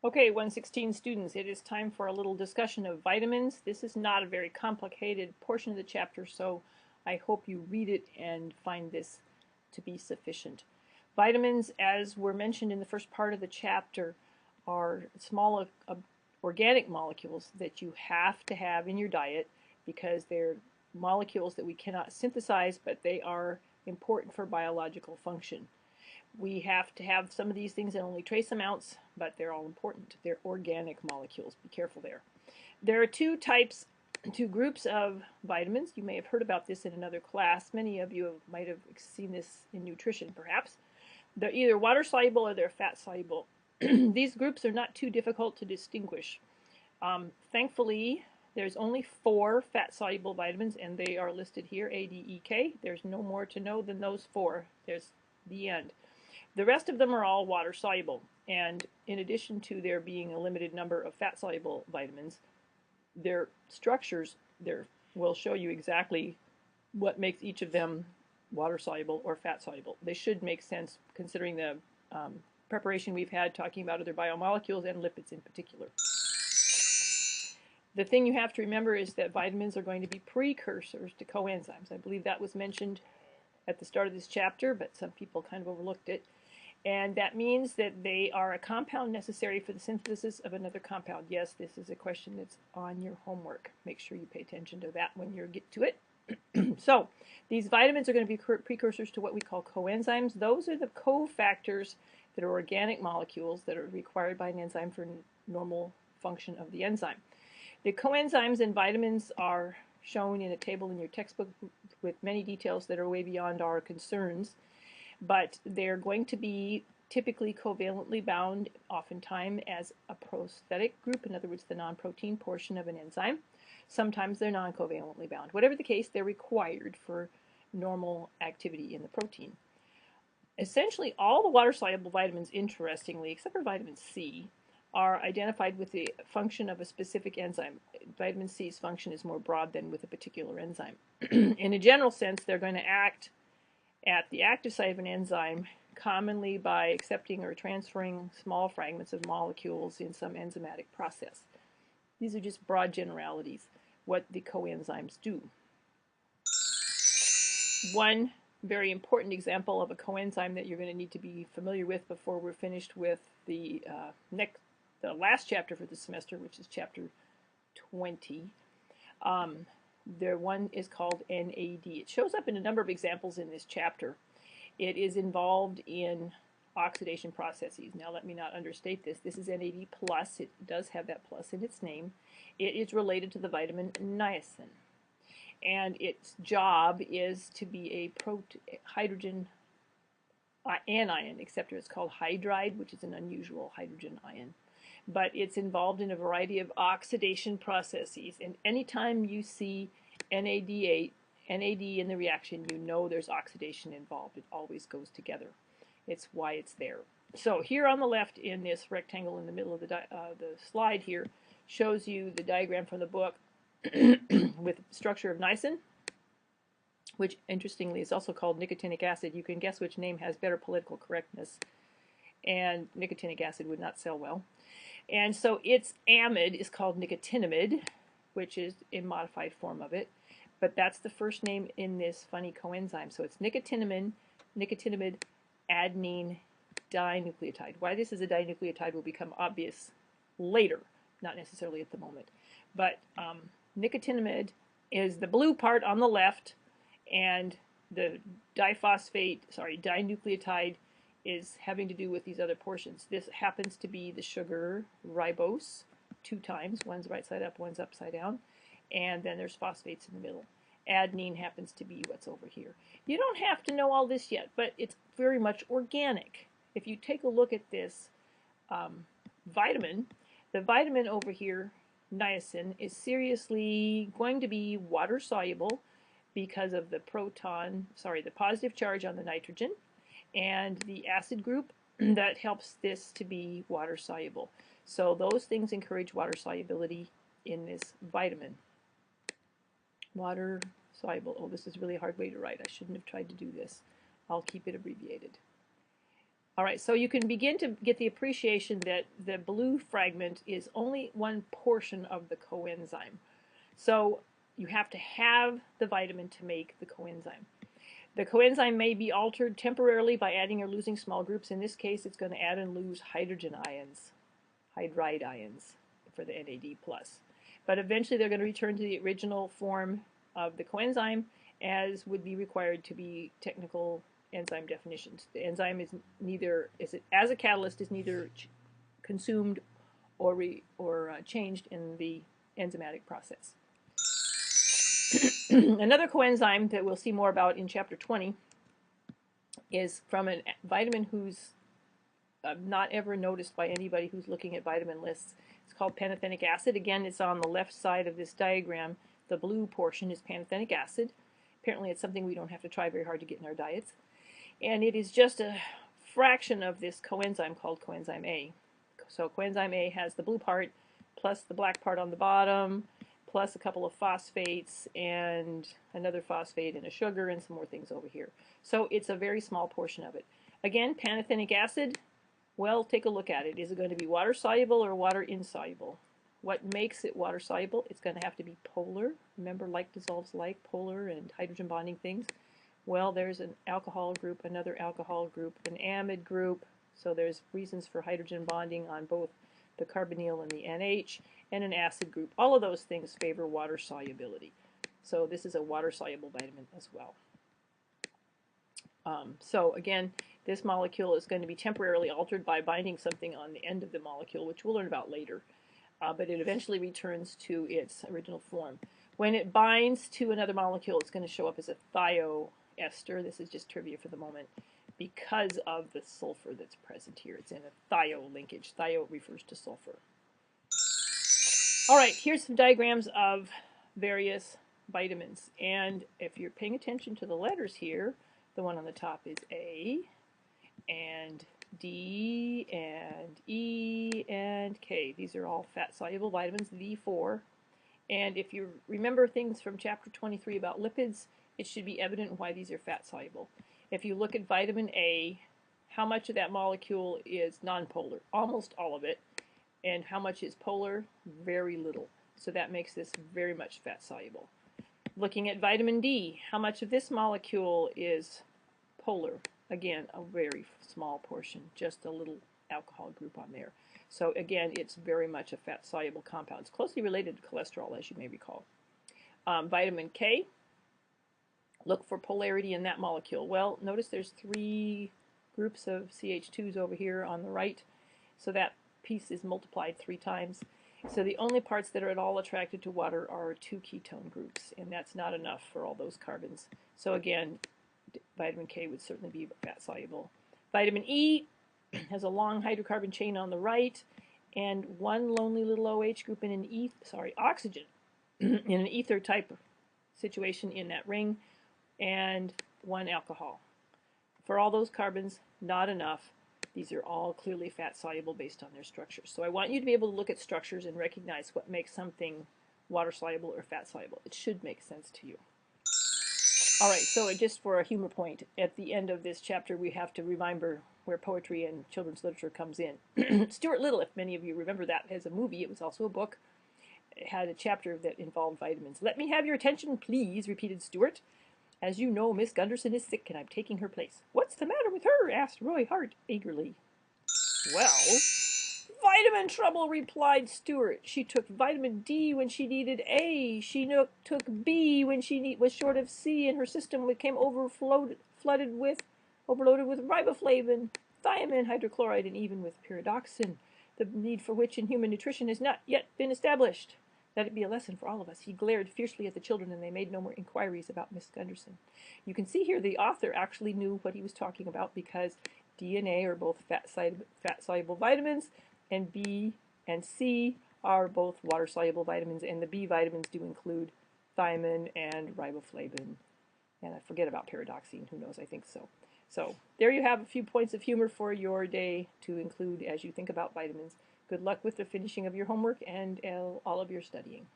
Okay, 116 students, it is time for a little discussion of vitamins. This is not a very complicated portion of the chapter, so I hope you read it and find this to be sufficient. Vitamins, as were mentioned in the first part of the chapter, are small organic molecules that you have to have in your diet because they're molecules that we cannot synthesize, but they are important for biological function. We have to have some of these things in only trace amounts, but they're all important. They're organic molecules. Be careful there. There are two groups of vitamins. You may have heard about this in another class. Many of you might have seen this in nutrition, perhaps. They're either water soluble or they're fat soluble. These groups are not too difficult to distinguish. Thankfully, there's only 4 fat soluble vitamins, and they are listed here, A, D, E, K. There's no more to know than those 4. There's the end. The rest of them are all water soluble, and in addition to there being a limited number of fat soluble vitamins, their structures will show you exactly what makes each of them water soluble or fat soluble. They should make sense considering the preparation we've had talking about other biomolecules and lipids in particular. The thing you have to remember is that vitamins are going to be precursors to coenzymes. I believe that was mentioned at the start of this chapter, but some people kind of overlooked it. And that means that they are a compound necessary for the synthesis of another compound. Yes, this is a question that's on your homework. Make sure you pay attention to that when you get to it. So, these vitamins are going to be precursors to what we call coenzymes. Those are the cofactors that are organic molecules that are required by an enzyme for normal function of the enzyme. The coenzymes in vitamins are shown in a table in your textbook with many details that are way beyond our concerns. But they're going to be typically covalently bound, oftentimes as a prosthetic group, in other words, the non-protein portion of an enzyme. Sometimes they're non-covalently bound. Whatever the case, they're required for normal activity in the protein. Essentially, all the water-soluble vitamins, interestingly, except for vitamin C, are identified with the function of a specific enzyme. Vitamin C's function is more broad than with a particular enzyme. In a general sense, they're going to act at the active site of an enzyme, commonly by accepting or transferring small fragments of molecules in some enzymatic process. These are just broad generalities, what the coenzymes do. One very important example of a coenzyme that you're going to need to be familiar with before we're finished with the last chapter for the semester, which is chapter 20. The one is called NAD. It shows up in a number of examples in this chapter. It is involved in oxidation processes. Now let me not understate this. This is NAD+. It does have that plus in its name. It is related to the vitamin niacin. And its job is to be a hydrogen anion, except it's called hydride, which is an unusual hydrogen ion. But it's involved in a variety of oxidation processes. And anytime you see NAD in the reaction, you know there's oxidation involved. It always goes together. It's why it's there. So here on the left in this rectangle in the middle of the slide here shows you the diagram from the book with the structure of niacin, which interestingly is also called nicotinic acid. You can guess which name has better political correctness. And nicotinic acid would not sell well. And so its amide is called nicotinamide, which is a modified form of it. But that's the first name in this funny coenzyme. So it's nicotinamide adenine dinucleotide. Why this is a dinucleotide will become obvious later, not necessarily at the moment. But nicotinamide is the blue part on the left, and the dinucleotide is having to do with these other portions. This happens to be the sugar ribose, 2 times. One's right side up, one's upside down. And then there's phosphates in the middle. Adenine happens to be what's over here. You don't have to know all this yet, but it's very much organic. If you take a look at this vitamin, the vitamin over here, niacin, is seriously going to be water soluble because of the positive charge on the nitrogen, and the acid group that helps this to be water soluble. So those things encourage water solubility in this vitamin. Water soluble. Oh, this is a really hard way to write. I shouldn't have tried to do this. I'll keep it abbreviated. All right, so you can begin to get the appreciation that the blue fragment is only one portion of the coenzyme. So you have to have the vitamin to make the coenzyme. The coenzyme may be altered temporarily by adding or losing small groups. In this case, it's going to add and lose hydrogen ions, hydride ions for the NAD+. But eventually they're going to return to the original form of the coenzyme, as would be required to be technical enzyme definitions. The enzyme is neither, as a catalyst, is neither consumed or changed in the enzymatic process. Another coenzyme that we'll see more about in chapter 20 is from a vitamin who's not ever noticed by anybody who's looking at vitamin lists. It's called pantothenic acid. Again, it's on the left side of this diagram. The blue portion is pantothenic acid. Apparently it's something we don't have to try very hard to get in our diets. And it is just a fraction of this coenzyme called coenzyme A. So coenzyme A has the blue part plus the black part on the bottom, plus a couple of phosphates and another phosphate and a sugar and some more things over here. So it's a very small portion of it. Again, pantothenic acid, well, take a look at it. Is it going to be water soluble or water insoluble? What makes it water soluble? It's going to have to be polar. Remember, like dissolves like, polar and hydrogen bonding things. Well, there's an alcohol group, another alcohol group, an amide group. So there's reasons for hydrogen bonding on both the carbonyl and the NH, and an acid group. All of those things favor water solubility. So this is a water soluble vitamin as well. So again, this molecule is going to be temporarily altered by binding something on the end of the molecule, which we'll learn about later. But it eventually returns to its original form. When it binds to another molecule, it's going to show up as a thioester. This is just trivia for the moment, because of the sulfur that's present here. It's in a thio linkage. Thio refers to sulfur. All right, here's some diagrams of various vitamins. And if you're paying attention to the letters here, the one on the top is A, and D, and E, and K. These are all fat-soluble vitamins, V4. And if you remember things from chapter 23 about lipids, it should be evident why these are fat-soluble. If you look at vitamin A, how much of that molecule is nonpolar? Almost all of it. And how much is polar? Very little. So that makes this very much fat-soluble. Looking at vitamin D, how much of this molecule is polar? Again, a very small portion, just a little alcohol group on there. So again, it's very much a fat-soluble compound. It's closely related to cholesterol, as you may recall. Vitamin K, look for polarity in that molecule. Well, notice there's 3 groups of CH2s over here on the right, so that piece is multiplied 3 times. So the only parts that are at all attracted to water are 2 ketone groups, and that's not enough for all those carbons. So again, vitamin K would certainly be fat-soluble. Vitamin E has a long hydrocarbon chain on the right, and 1 lonely little OH group in an oxygen in an ether type situation in that ring, and 1 alcohol. For all those carbons, not enough. These are all clearly fat-soluble based on their structures. So I want you to be able to look at structures and recognize what makes something water-soluble or fat-soluble. It should make sense to you. All right, so just for a humor point, at the end of this chapter, we have to remember where poetry and children's literature comes in. Stuart Little, if many of you remember that as a movie, it was also a book. It had a chapter that involved vitamins. "Let me have your attention, please," repeated Stuart. "As you know, Miss Gunderson is sick, and I'm taking her place." "What's the matter with her?" asked Roy Hart eagerly. "Well, vitamin trouble," replied Stuart. "She took vitamin D when she needed A. She took B when she was short of C, and her system became overloaded with riboflavin, thiamine, hydrochloride, and even with pyridoxine, the need for which in human nutrition has not yet been established. Let it be a lesson for all of us." He glared fiercely at the children, and they made no more inquiries about Miss Gunderson. You can see here the author actually knew what he was talking about, because D and A are both fat-soluble vitamins, and B and C are both water-soluble vitamins, and the B vitamins do include thiamine and riboflavin. And I forget about pyridoxine. Who knows? I think so. So there you have a few points of humor for your day to include as you think about vitamins. Good luck with the finishing of your homework and all of your studying.